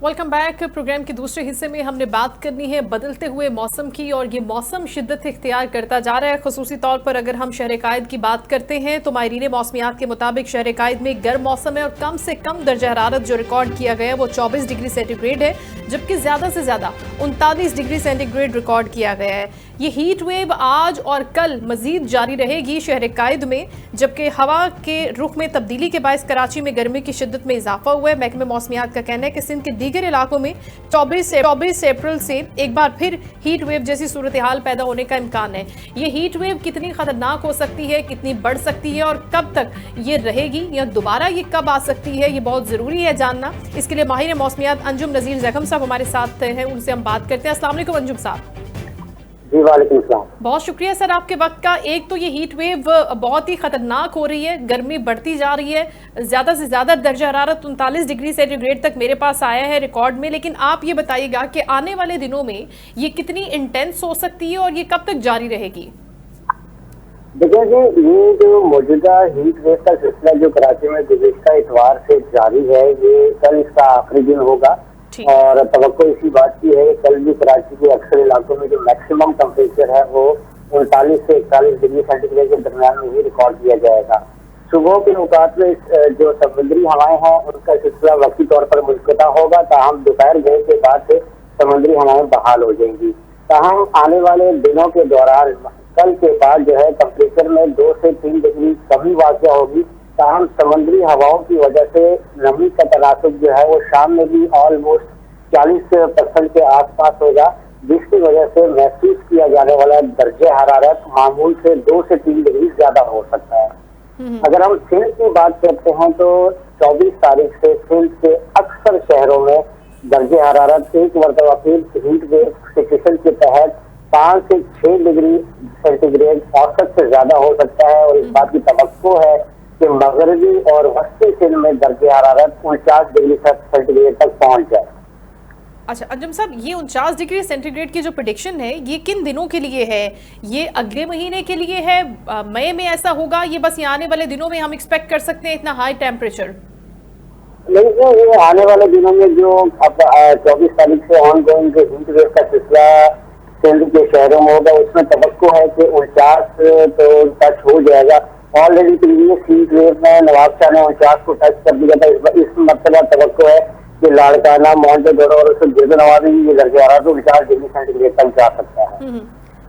Welcome back. Programme के दूसरे हिस्से में हमने बात करनी है बदलते हुए मौसम की, और ये मौसम शिद्दत इख्तियार करता जा रहा है। खुसूसी तौर पर अगर हम शहर कायद की बात करते हैं तो माहिरीन मौसमियात के मुताबिक शहर कायद में गर्म मौसम है और कम से कम दर्जा हरारत जो रिकॉर्ड किया गया है वो 24 डिग्री सेंटीग्रेड है, जबकि ज्यादा से ज्यादा 39 डिग्री सेंटीग्रेड रिकॉर्ड किया गया है। ये हीट वेव आज और कल मजीद जारी रहेगी शहर कायद में, जबकि हवा के रुख में तब्दीली के बायस कराची में गर्मी की शिद्दत में इजाफा हुआ है। महकमे मौसमियात का कहना है कि सिंध के दीगर इलाकों में 24 अप्रैल से एक बार फिर हीट वेव जैसी सूरत हाल पैदा होने का इम्कान है। ये हीट वेव कितनी खतरनाक हो सकती है, कितनी बढ़ सकती है और कब तक ये रहेगी या दोबारा ये कब आ सकती है, ये बहुत जरूरी है जानना। इसके लिए माहिर मौसमियात अंजुम नज़ीर जखम साहब हमारे साथ हैं, उनसे हम बात करते हैं। अस्सलाम वालेकुम अंजुम साहब। जी वालेकुम सलाम। बहुत शुक्रिया सर आपके वक्त का। एक तो ये हीट वेव बहुत ही खतरनाक हो रही है, गर्मी बढ़ती जा रही है, ज्यादा से ज्यादा दर्जा हरारत 39 डिग्री सेंटीग्रेड तक मेरे पास आया है रिकॉर्ड में। लेकिन आप ये बताइएगा कि आने वाले दिनों में ये कितनी इंटेंस हो सकती है और ये कब तक जारी रहेगी? देखिए जी, ये जो मौजूदा हीट वेव का सिलसिला जो कराची में गुज़िश्ता इतवार से जारी है, ये कल इसका आखिरी दिन होगा और तवक्को इसी बात की है कि कल भी कराची के अक्सर इलाकों में जो मैक्सिमम टेम्परेचर है वो 39 से 41 डिग्री सेंटीग्रेड के दरमियान में ही रिकॉर्ड किया जाएगा। सुबह के औकात में जो समुद्री हवाएं हैं उनका सिलसिला वक्ती तौर पर मुनक़ता होगा, ताहम दोपहर गए के बाद से समुद्री हवाएं बहाल हो जाएंगी। ताहम आने वाले दिनों के दौरान कल के बाद जो है टेम्परेचर में 2 से 3 डिग्री कमी वाक़या होगी। ताहम समुद्री हवाओं की वजह से नमी का तनासुब जो है वो शाम में भी ऑलमोस्ट 40% के आसपास होगा, जिसकी वजह से महसूस किया जाने वाला दर्जे हरारत मामूल से 2 से 3 डिग्री ज्यादा हो सकता है। अगर हम सिंध की बात करते हैं तो 24 तारीख से सिंध के अक्सर शहरों में दर्जे हरारत एक मरतबा फिर हीट वेव सिचुएशन के तहत 5 से 6 डिग्री सेंटीग्रेड औसत से ज्यादा हो सकता है। और इस बात की तवक्को है कि मगरबी और वस्ती सिंध में दर्जे हरारत 49 डिग्री सेंटीग्रेड तक पहुंच जाए। अच्छा अंजुम साहब, ये 49 डिग्री सेंटीग्रेड की जो प्रेडिक्शन है ये किन दिनों के लिए है? ये अगले महीने के लिए है? मई में ऐसा होगा? ये बस ये आने वाले दिनों में हम एक्सपेक्ट कर सकते हैं इतना हाई टेम्परेचर? नहीं, ये आने वाले दिनों में जो अब 24 तारीख से ऑन गोइंग जो हीट वेव का सिलसिला सिंध के शहरों में होगा, उसमें तवक्को है कि 49 तो टच हो जाएगा। ऑलरेडी प्रीवियस हीट वेव में नवाबशाह ने 49 को टच कर दिया था। इस मरतबा तवक्को है कि लाड़काना, मोंटेडोरो और नवाबी ये दर्जा हरारत 49 डिग्री सेंटीग्रेड तक जा सकता है।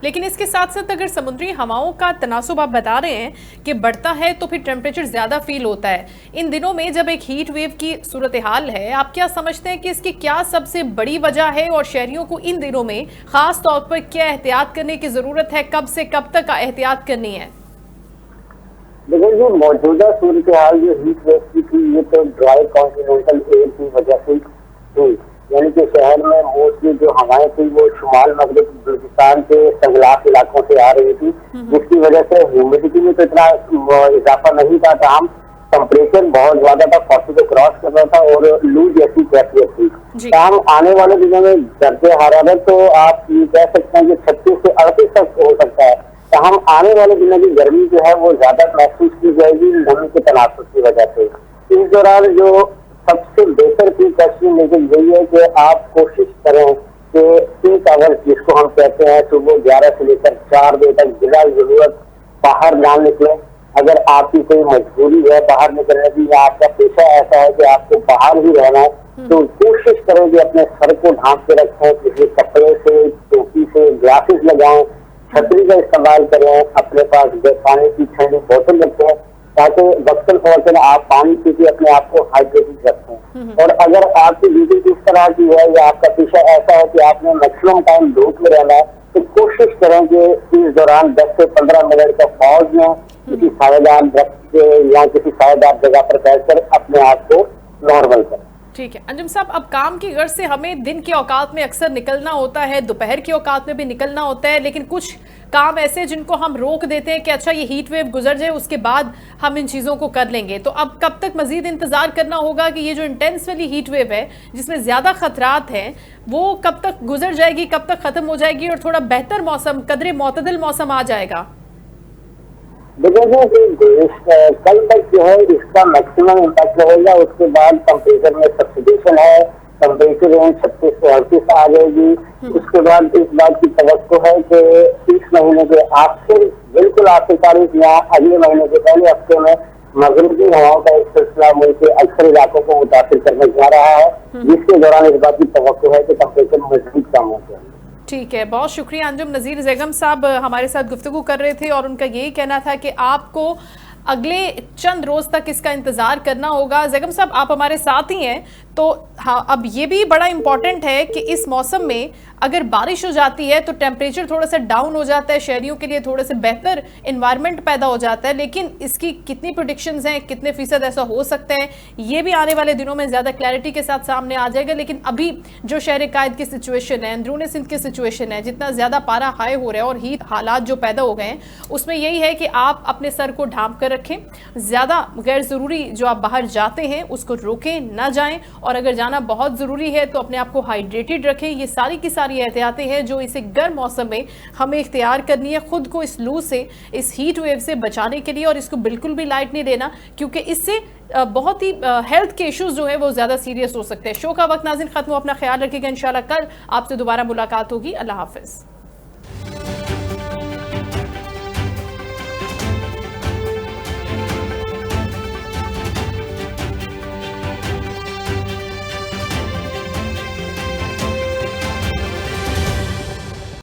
लेकिन इसके साथ साथ अगर समुद्री हवाओं का तनासुब आप बता रहे हैं कि बढ़ता है तो फिर टेम्परेचर ज्यादा फील होता है। इन दिनों में जब एक हीट वेव की सूरत हाल है, आप क्या समझते हैं कि इसकी क्या सबसे बड़ी वजह है और शहरियों को इन दिनों में खास तौर पर क्या एहतियात करने की जरूरत है? कब से कब तक एहतियात करनी है? देखिए जो मौजूदा सूरत हाल जो हीट वेव की थी, ये तो ड्राई कॉन्टिनेंटल एयर की वजह से थी, यानी कि शहर में मोस्टली जो हवाएं थी वो शुमाल मगरब बलूचिस्तान के संगलाफ इलाकों से आ रही थी, जिसकी वजह से ह्यूमिडिटी में तो इतना इजाफा नहीं था। ताहम टेम्परेचर बहुत ज्यादा था, 40 को क्रॉस कर रहा था और लू जैसी कैफियत थी। ताहम आने वाले दिनों में दर्जे हरारत तो आप ये कह सकते हैं कि 36 से 38 तक हो सकता है। तो हम आने वाले दिनों की गर्मी जो है वो ज्यादा महसूस की जाएगी नमी के तनासुब की वजह से। इस दौरान जो सबसे बेहतर प्रिकॉशन लेकिन यही है कि आप कोशिश करें कि पीक आवर्स जिसको हम कहते हैं सुबह 11 से लेकर 4 बजे तक बिना जरूरत बाहर ना निकले। अगर आपकी कोई मजबूरी है बाहर निकलने की या आपका पेशा ऐसा है कि आपको बाहर ही रहना है, तो कोशिश करें कि अपने सर को ढांप के रखें, किसी कपड़े से, टोपी से, ग्लासेस लगाएं, छतरी का इस्तेमाल करें, अपने पास पानी की ठंडी बोतल रखें ताकि वक्तन फवक्तन आप पानी पी के अपने आप को हाइड्रेटेड रखें। और अगर आपकी ड्यूटी किस तरह की है या आपका पेशा ऐसा है कि आपने मैक्सिमम टाइम धूप में रहना है, तो कोशिश करें कि इस दौरान 10 से 15 मिनट का पॉज में किसी सायेदार दरख्त या किसी सायेदार जगह पर बैठकर अपने आप को नॉर्मल करें। ठीक है अंजुम साहब, अब काम की गर्ज से हमें दिन के औकात में अक्सर निकलना होता है, दोपहर के औकात में भी निकलना होता है, लेकिन कुछ काम ऐसे जिनको हम रोक देते हैं कि अच्छा ये हीट वेव गुजर जाए उसके बाद हम इन चीज़ों को कर लेंगे। तो अब कब तक मजीद इंतजार करना होगा कि ये जो इंटेंस वाली हीट वेव है जिसमें ज़्यादा खतरात हैं वो कब तक गुजर जाएगी, कब तक ख़त्म हो जाएगी और थोड़ा बेहतर मौसम, कदरे मोतदल मौसम आ जाएगा? देखिए कल तक जो है इसका मैक्सिमम इम्पैक्ट रहेगा, उसके बाद टेम्परेचर में सब्सिडेशन है, टेम्परेचर रेंज 36 से 38 आ जाएगी। उसके बाद इस बात की तवक्को है कि इस महीने के आखिर बिल्कुल आखिर तारीख या अगले महीने के पहले हफ्ते में मगरबी हवाओं का एक सिलसिला मुल्क के अक्सर इलाकों को मुतासिर करने जा रहा है, जिसके दौरान इस बात की तवक्को है कि टेम्परेचर मजबूत कम हो जाएगा। ठीक है, बहुत शुक्रिया। अंजुम नज़ीर ज़ेगम साहब हमारे साथ गुफ्तगू कर रहे थे और उनका यही कहना था कि आपको अगले चंद रोज तक इसका इंतजार करना होगा। ज़ेगम साहब, आप हमारे साथ ही हैं, तो हाँ, अब ये भी बड़ा इंपॉर्टेंट है कि इस मौसम में अगर बारिश हो जाती है तो टेम्परेचर थोड़ा सा डाउन हो जाता है, शहरियों के लिए थोड़ा सा बेहतर इन्वायरमेंट पैदा हो जाता है, लेकिन इसकी कितनी प्रेडिक्शंस हैं, कितने फीसद ऐसा हो सकता है, ये भी आने वाले दिनों में ज़्यादा क्लैरिटी के साथ सामने आ जाएगा। लेकिन अभी जो शहर कायद की सिचुएशन है, अंदरूनी सिंध की सिचुएशन है, जितना ज़्यादा पारा हाई हो रहा है और हीट हालात जो पैदा हो गए हैं, उसमें यही है कि आप अपने सर को ढांप कर रखें, ज़्यादा गैर ज़रूरी जो आप बाहर जाते हैं उसको रोकें, ना जाएं, और अगर जाना बहुत ज़रूरी है तो अपने आप को हाइड्रेटेड रखें। ये सारी की सारी एहतियातें हैं जो इसे गर्म मौसम में हमें इख्तियार करनी है, खुद को इस लू से, इस हीट वेव से बचाने के लिए। और इसको बिल्कुल भी लाइट नहीं लेना, क्योंकि इससे बहुत ही हेल्थ के इश्यूज जो है वो ज़्यादा सीरियस हो सकते हैं। शो का वक्त नाज़रीन ख़त्म हो, अपना ख्याल रखिएगा। इंशाल्लाह कल आपसे दोबारा मुलाकात होगी। अल्लाह हाफ़िज़।